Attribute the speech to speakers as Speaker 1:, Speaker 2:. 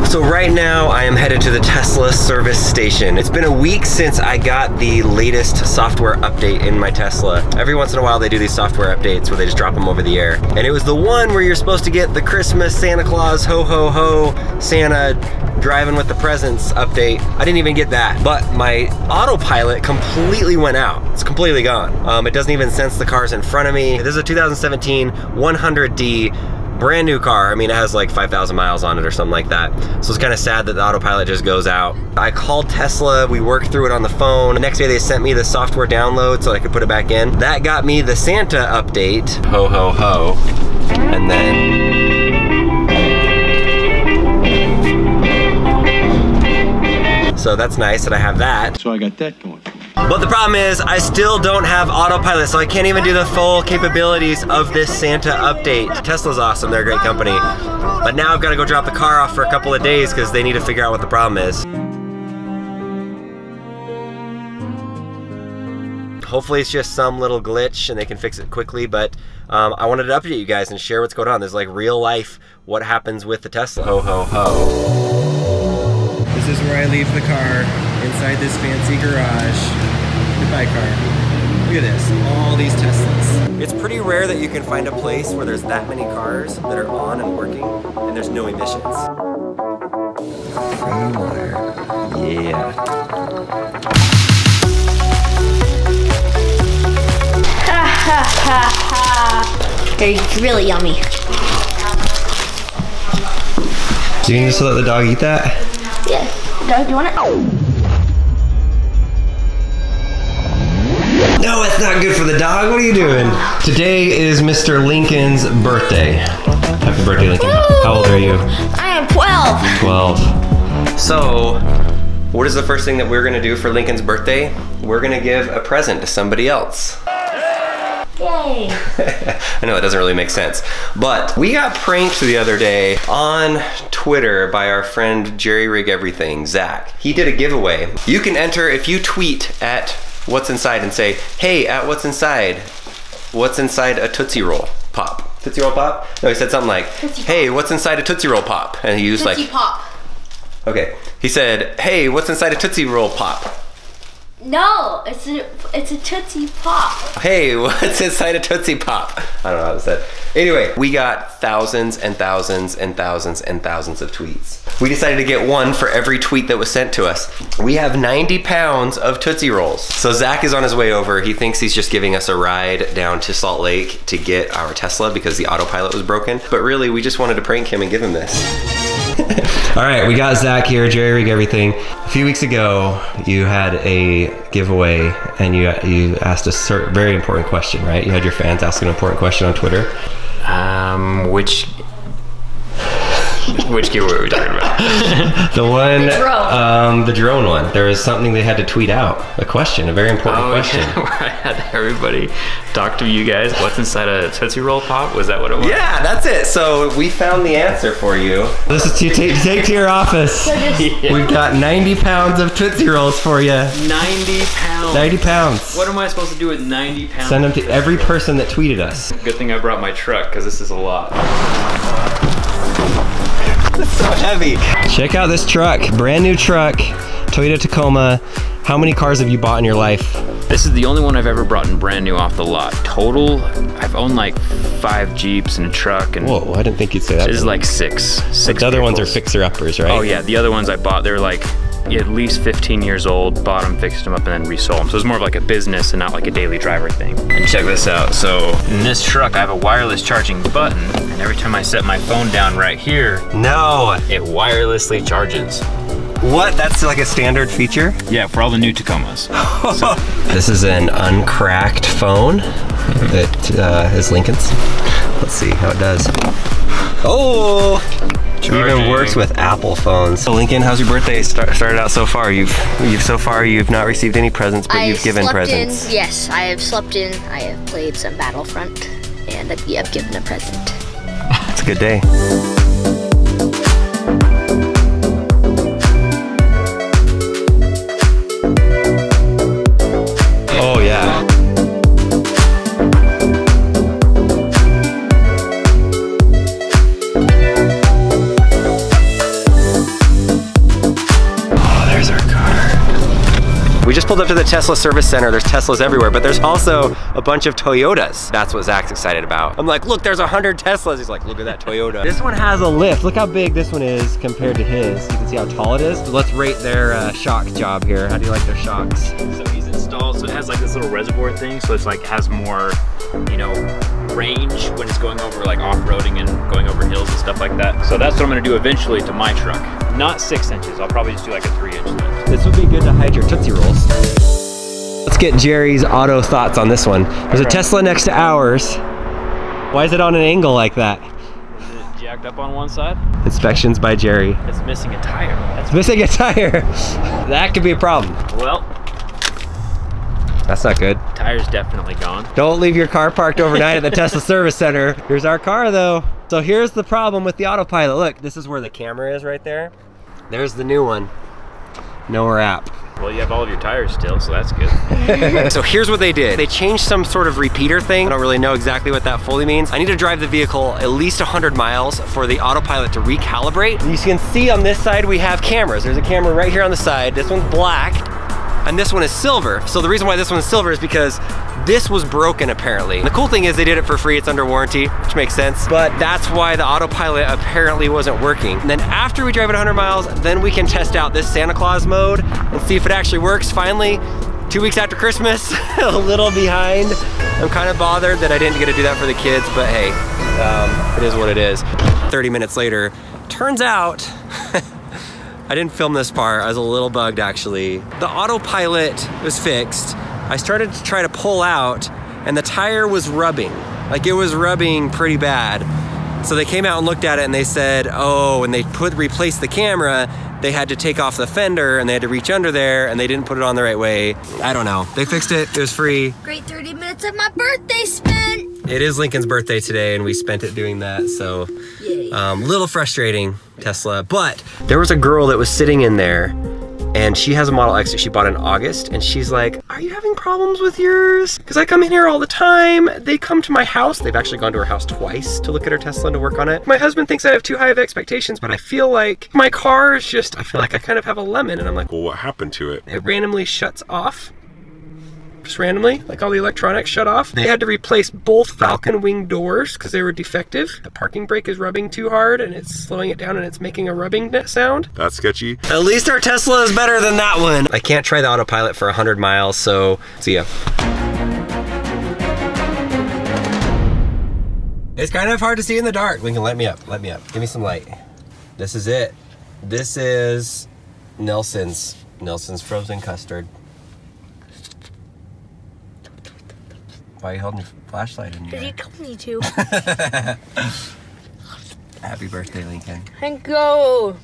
Speaker 1: So right now I am headed to the Tesla service station. It's been a week since I got the latest software update in my Tesla. Every once in a while they do these software updates where they just drop them over the air. And it was the one where you're supposed to get the Christmas Santa Claus, ho ho ho, Santa driving with the presents update. I didn't even get that. But my autopilot completely went out. It's completely gone. It doesn't even sense the cars in front of me. This is a 2017 100D. Brand new car. I mean, it has like 5,000 miles on it or something like that. So it's kind of sad that the autopilot just goes out. I called Tesla, we worked through it on the phone. The next day they sent me the software download so I could put it back in. That got me the Santa update. Ho, ho, ho. And then... so that's nice that I have that.
Speaker 2: So I got that going.
Speaker 1: But the problem is, I still don't have autopilot, so I can't even do the full capabilities of this Santa update. Tesla's awesome, they're a great company. But now I've got to go drop the car off for a couple of days because they need to figure out what the problem is. Hopefully it's just some little glitch and they can fix it quickly, but I wanted to update you guys and share what's going on. There's like real life, what happens with the Tesla. Ho, ho, ho. This is where I leave the car, inside this fancy garage. Goodbye, car. Look at this, all these Teslas. It's pretty rare that you can find a place where there's that many cars that are on and working, and there's no emissions. Clean water, yeah.
Speaker 3: Ha ha ha ha. They're really yummy.
Speaker 1: Do you need to let the dog eat that?
Speaker 3: Yeah. Dog, do you want it?
Speaker 1: No, it's not good for the dog. What are you doing? Today is Mr. Lincoln's birthday. Happy birthday, Lincoln.
Speaker 3: Woo!
Speaker 1: How old are you?
Speaker 3: I am 12.
Speaker 1: 12. So, what is the first thing that we're gonna do for Lincoln's birthday? We're gonna give a present to somebody else.
Speaker 3: Yay.
Speaker 1: I know it doesn't really make sense, but we got pranked the other day on Twitter by our friend Jerry Rig Everything, Zach. He did a giveaway. You can enter if you tweet at What's Inside and say, hey, at What's Inside a Tootsie Roll Pop? Tootsie Roll Pop? No, he said something like, hey, what's inside a Tootsie Roll Pop? And he used
Speaker 3: Tootsie
Speaker 1: like,
Speaker 3: Pop.
Speaker 1: Okay, he said, hey, what's inside a Tootsie Roll Pop?
Speaker 3: No, it's a Tootsie Pop.
Speaker 1: Hey, what's inside a Tootsie Pop? I don't know how to say it. Anyway, we got thousands and thousands and thousands and thousands of tweets. We decided to get one for every tweet that was sent to us. We have 90 pounds of Tootsie Rolls. So Zach is on his way over. He thinks he's just giving us a ride down to Salt Lake to get our Tesla because the autopilot was broken. But really, we just wanted to prank him and give him this. All right, we got Zach here, Jerry Rig Everything. A few weeks ago, you had a giveaway and you asked a very important question, right? You had your fans ask an important question on Twitter. Which giveaway are we talking about? The one, the drone one. There was something they had to tweet out, a question, a very important question.
Speaker 4: Yeah, where I had everybody talk to you guys. What's inside a Tootsie Roll Pop? Was that what it was?
Speaker 1: Yeah, that's it. So we found the answer for you. This is to take to your office.
Speaker 4: Yeah.
Speaker 1: We've got 90 pounds of Tootsie Rolls for you.
Speaker 4: 90 pounds.
Speaker 1: 90 pounds.
Speaker 4: What am I supposed to do with 90 pounds?
Speaker 1: Send them to every person that tweeted us.
Speaker 4: Good thing I brought my truck, because this is a lot.
Speaker 1: It's so heavy. Check out this truck, brand new truck, Toyota Tacoma. How many cars have you bought in your life?
Speaker 4: This is the only one I've ever brought in brand new off the lot. Total, I've owned like 5 Jeeps and a truck. And
Speaker 1: whoa, I didn't think you'd say that.
Speaker 4: This is like six
Speaker 1: the other ones are fixer-uppers, right?
Speaker 4: Oh yeah, the other ones I bought, they were like at least 15 years old, bought them, fixed them up, and then resold them. So it's more of like a business and not like a daily driver thing. And check this out. So in this truck, I have a wireless charging button, and every time I set my phone down right here,
Speaker 1: no,
Speaker 4: it wirelessly charges.
Speaker 1: What? That's like a standard feature?
Speaker 4: Yeah, for all the new Tacomas.
Speaker 1: This is an uncracked phone that is Lincoln's. Let's see how it does. Oh! It even works with Apple phones. So Lincoln, how's your birthday started out so far? You've not received any presents, but you've given presents.
Speaker 3: Yes, I have slept in. I have played some Battlefront, and I've given a present.
Speaker 1: It's a good day. Oh yeah. We just pulled up to the Tesla service center. There's Teslas everywhere, but there's also a bunch of Toyotas. That's what Zach's excited about. I'm like, look, there's 100 Teslas. He's like, look at that Toyota. This one has a lift. Look how big this one is compared to his. You can see how tall it is. So let's rate their shock job here. How do you like their shocks?
Speaker 4: So he's installed, so it has like this little reservoir thing, so it's like has more, you know, range when it's going over like off-roading and going over hills and stuff like that. So that's what I'm gonna do eventually to my truck. Not 6 inches, I'll probably just do like a 3-inch lift.
Speaker 1: This would be good to hide your Tootsie Rolls. Let's get Jerry's auto thoughts on this one. There's a Tesla next to ours. Why is it on an angle like that?
Speaker 4: Is it jacked up on one side?
Speaker 1: Inspections by Jerry.
Speaker 4: It's missing a tire.
Speaker 1: It's missing a tire. That could be a problem.
Speaker 4: Well,
Speaker 1: that's not good.
Speaker 4: tire's definitely gone.
Speaker 1: Don't leave your car parked overnight at the Tesla service center. Here's our car though. So here's the problem with the autopilot. Look, this is where the camera is right there. There's the new one. Nowhere app.
Speaker 4: Well, you have all of your tires still, so that's good.
Speaker 1: So here's what they did. They changed some sort of repeater thing. I don't really know exactly what that fully means. I need to drive the vehicle at least 100 miles for the autopilot to recalibrate. You can see on this side we have cameras. There's a camera right here on the side. This one's black and this one is silver. So the reason why this one is silver is because this was broken apparently. And the cool thing is they did it for free, it's under warranty, which makes sense. But that's why the autopilot apparently wasn't working. And then after we drive it 100 miles, then we can test out this Santa Claus mode and see if it actually works. Finally, 2 weeks after Christmas, a little behind. I'm kind of bothered that I didn't get to do that for the kids, but hey, it is what it is. 30 minutes later, turns out, I didn't film this part, I was a little bugged actually. The autopilot was fixed. I started to try to pull out and the tire was rubbing. Like it was rubbing pretty bad. So they came out and looked at it and they said, oh, when they replaced the camera, they had to take off the fender and they had to reach under there and they didn't put it on the right way. I don't know. They fixed it, it was free.
Speaker 3: Great 30 minutes of my birthday spent.
Speaker 1: It is Lincoln's birthday today and we spent it doing that, so little frustrating, Tesla. But there was a girl that was sitting in there and she has a Model X that she bought in August and she's like, are you having problems with yours? Because I come in here all the time. They come to my house. They've actually gone to her house twice to look at her Tesla and to work on it. My husband thinks I have too high of expectations, but I feel like my car is just, I feel like I kind of have a lemon. And I'm like,
Speaker 2: well, what happened to it?
Speaker 1: It randomly shuts off. Just randomly, like all the electronics shut off. They had to replace both Falcon wing doors because they were defective. The parking brake is rubbing too hard and it's slowing it down and it's making a rubbing sound.
Speaker 2: That's sketchy.
Speaker 1: At least our Tesla is better than that one. I can't try the autopilot for 100 miles, so see ya. It's kind of hard to see in the dark. Lincoln, let me up, let me up. Give me some light. This is it. This is Nelson's frozen custard. Why are you holding your flashlight in there?
Speaker 3: Did you tell me to?
Speaker 1: Happy birthday, Lincoln.
Speaker 3: And go.